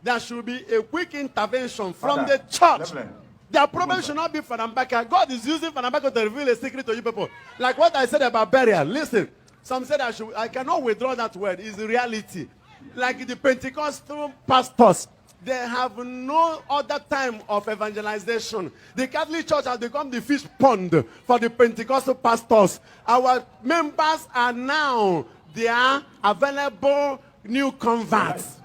there should be a quick intervention from the church. Their problem should not be for Mbaka. God is using for Mbaka to reveal a secret to you people. Like what I said about burial. Listen, some said I cannot withdraw that word. It's the reality. Like the Pentecostal pastors, they have no other time of evangelization. The Catholic Church has become the fish pond for the Pentecostal pastors. Our members are now, they are available new converts.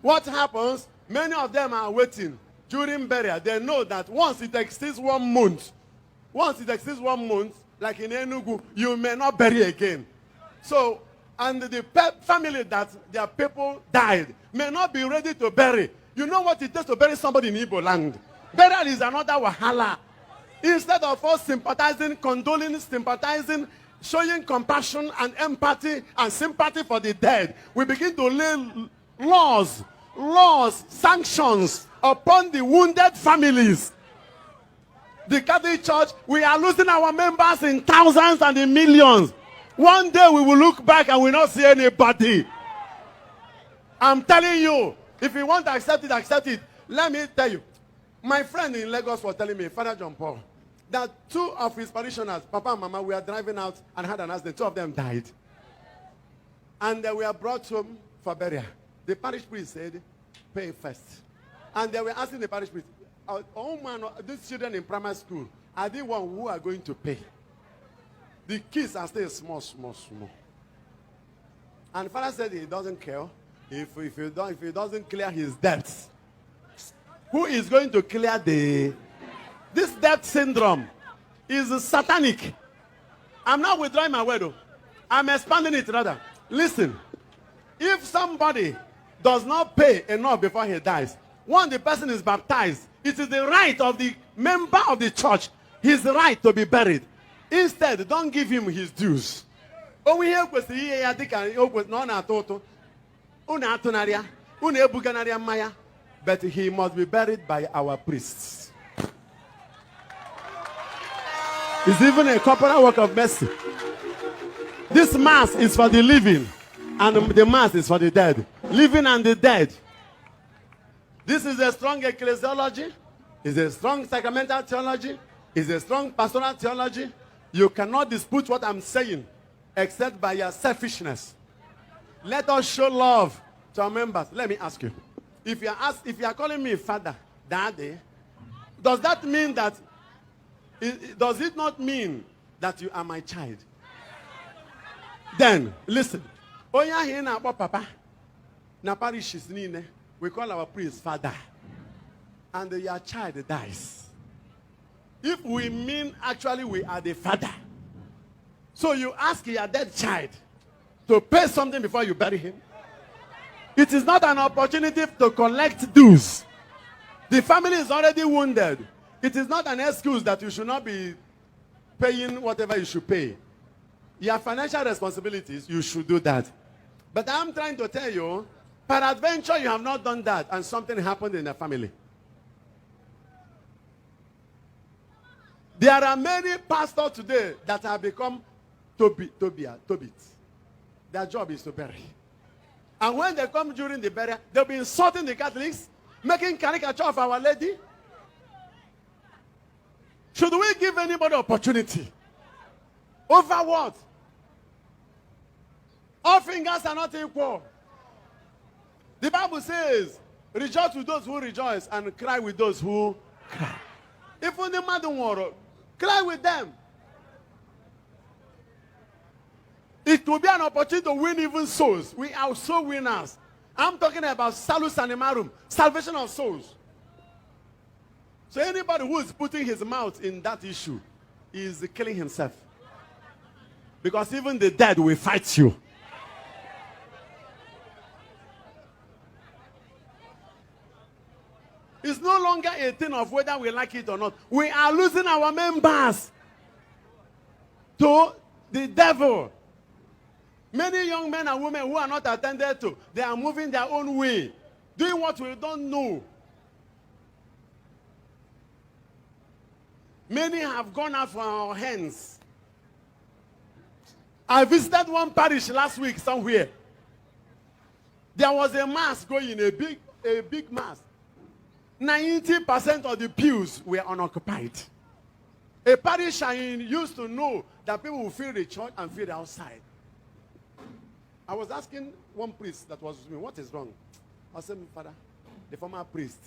What happens? Many of them are waiting during burial. They know that once it exceeds 1 month, like in Enugu, you may not bury again. So, and the family that their people died may not be ready to bury. You know what it takes to bury somebody in Igbo land? Burial is another wahala. Instead of us sympathizing, condoling, sympathizing, showing compassion and empathy and sympathy for the dead, we begin to lay laws, sanctions upon the wounded families. The Catholic Church, we are losing our members in thousands and in millions. One day we will look back and we will not see anybody. I'm telling you, if you want to accept it, accept it. Let me tell you, my friend in Lagos was telling me, Father John Paul, that 2 of his parishioners, Papa and Mama, were driving out and had an accident. 2 of them died. And they were brought home for burial. The parish priest said, pay first. And they were asking the parish priest, oh man, these children in primary school, are the ones who are going to pay? The kids are still small. And the father said he doesn't care if he doesn't clear his debts. Who is going to clear this debt syndrome is satanic. I'm not withdrawing my word, though. I'm expanding it rather. Listen, if somebody does not pay enough before he dies, once the person is baptized, it is the right of the member of the church, his right to be buried. Instead, don't give him his dues. But he must be buried by our priests. It's even a corporal work of mercy. This mass is for the living, and the mass is for the dead. Living and the dead. This is a strong ecclesiology. It's a strong sacramental theology. It's a strong pastoral theology. You cannot dispute what I'm saying except by your selfishness. Let us show love to our members. Let me ask you. If you are calling me father, daddy, does that mean that, does it not mean that you are my child? Then, listen. Oya here na papa. Na parish is nine. We call our priest father. And your child dies. If we mean actually we are the father. So you ask your dead child to pay something before you bury him. It is not an opportunity to collect dues. The family is already wounded. It is not an excuse that you should not be paying whatever you should pay. Your financial responsibilities, you should do that. But I'm trying to tell you, peradventure you have not done that and something happened in the family. There are many pastors today that have become Tobit. Their job is to bury. And when they come during the burial, they'll be insulting the Catholics, making caricature of Our Lady. Should we give anybody opportunity? Over what? All fingers are not equal. The Bible says, rejoice with those who rejoice and cry with those who cry. If only man don't want, cry with them. It will be an opportunity to win even souls. We are soul winners. I'm talking about salus animarum, salvation of souls. So anybody who is putting his mouth in that issue is killing himself. Because even the dead will fight you. It's no longer a thing of whether we like it or not. We are losing our members to the devil. Many young men and women who are not attended to, they are moving their own way, doing what we don't know. Many have gone out from our hands. I visited one parish last week somewhere. There was a mass going, a big mass. 90% of the pews were unoccupied. A parishian used to know that people will fill the church and fill the outside. I was asking one priest that was with me, what is wrong? I said, Father, the former priest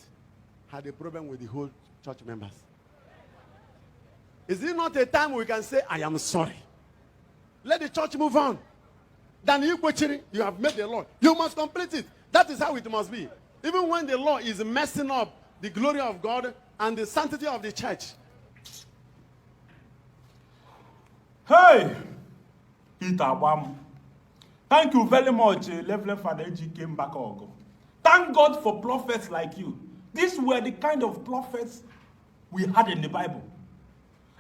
had a problem with the whole church members. Is it not a time we can say, I am sorry? Let the church move on. Then you have made the law. You must complete it. That is how it must be. Even when the law is messing up the glory of God and the sanctity of the church. Hey! Itabam. Thank you very much, Reverend Father Ejike Mbaka. Thank God for prophets like you. These were the kind of prophets we had in the Bible.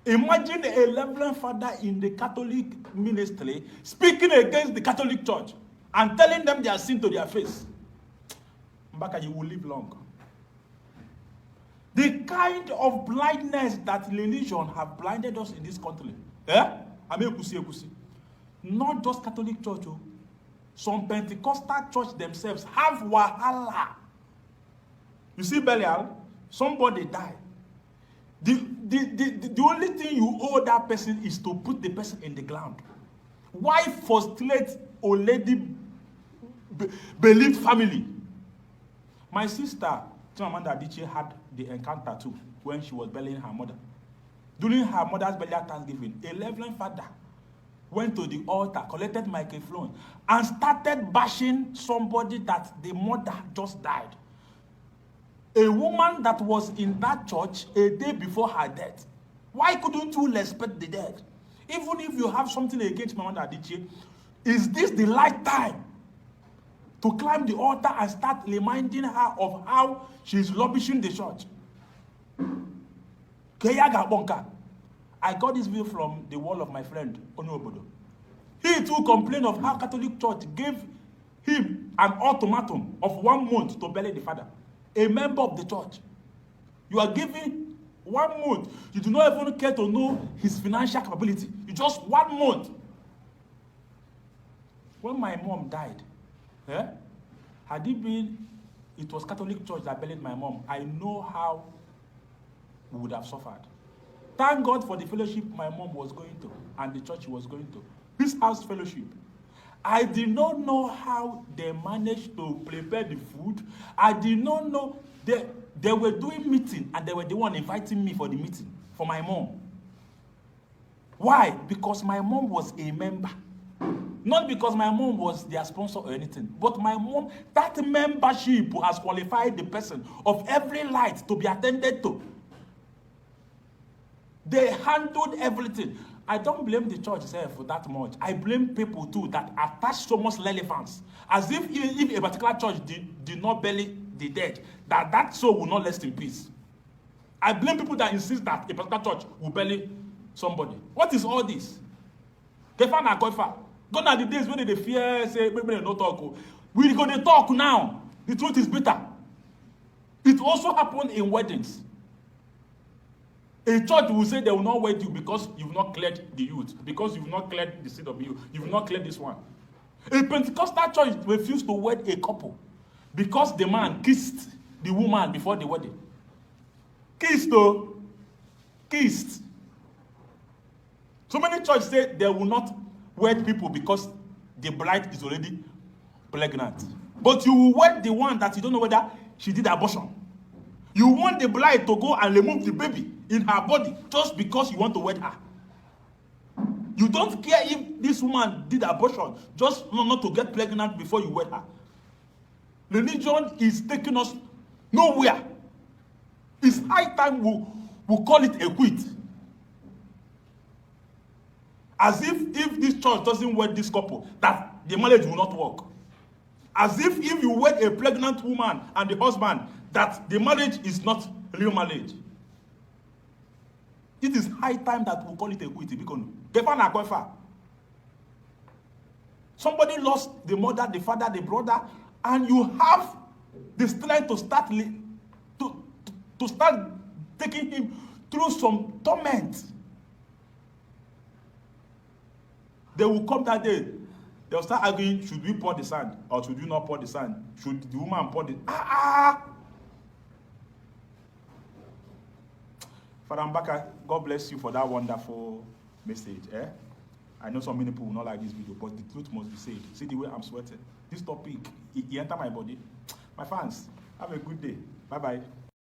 Imagine a Reverend Father in the Catholic ministry speaking against the Catholic Church and telling them their sin to their face. Mbaka, you will live long. The kind of blindness that religion have blinded us in this country. Not just Catholic Church. Some Pentecostal church themselves have wahala. You see, Belial, somebody died. The only thing you owe that person is to put the person in the ground. Why frustrate a lady believed family? My sister, Chimamanda Adichie, had the encounter too when she was burying her mother. During her mother's burial Thanksgiving, a Reverend Father went to the altar, collected microphone, and started bashing somebody that the mother just died. A woman that was in that church a day before her death. Why couldn't you respect the dead? Even if you have something against Chimamanda Adichie, is this the right time to climb the altar and start reminding her of how she's rubbishing the church? I got this view from the wall of my friend, Onobodo. He too complained of how Catholic Church gave him an ultimatum of 1 month to bury the father. A member of the church. You are giving 1 month. You do not even care to know his financial capability. You just 1 month. When my mom died, had it was Catholic Church that buried my mom, I know how we would have suffered. Thank God for the fellowship my mom was going to and the church she was going to. This house fellowship. I did not know how they managed to prepare the food. I did not know they were doing meeting and they were the one inviting me for the meeting for my mom. Why? Because my mom was a member. Not because my mom was their sponsor or anything, but my mom, that membership has qualified the person of every light to be attended to. They handled everything. I don't blame the church itself for that much. I blame people too that attach so much relevance. As if a particular church did not bury the dead, that soul will not rest in peace. I blame people that insist that a particular church will bury somebody. What is all this? Kefa. Gone are the days when they fear, say, maybe they no talk. We're going to talk now. The truth is bitter. It also happened in weddings. A church will say they will not wed you because you've not cleared the youth, because you've not cleared the seed of you, you've not cleared this one. A Pentecostal church refused to wed a couple because the man kissed the woman before the wedding. Kissed though. Kissed. So many churches say they will not wed people because the bride is already pregnant. But you will wed the one that you don't know whether she did abortion. You want the bride to go and remove the baby in her body just because you want to wed her. You don't care if this woman did abortion just not to get pregnant before you wed her. Religion is taking us nowhere. It's high time we'll call it a quit. As if this church doesn't wed this couple, that the marriage will not work. As if you wed a pregnant woman and the husband, that the marriage is not real marriage. It is high time that we call it a quit. Somebody lost the mother, the father, the brother, and you have the strength to start taking him through some torment. They will come that day. They'll start arguing, should we pour the sand or should we not pour the sand? Should the woman pour the... Father Mbaka, God bless you for that wonderful message. I know so many people will not like this video, but the truth must be said. See the way I'm sweating. This topic, it entered my body. My fans, have a good day. Bye-bye.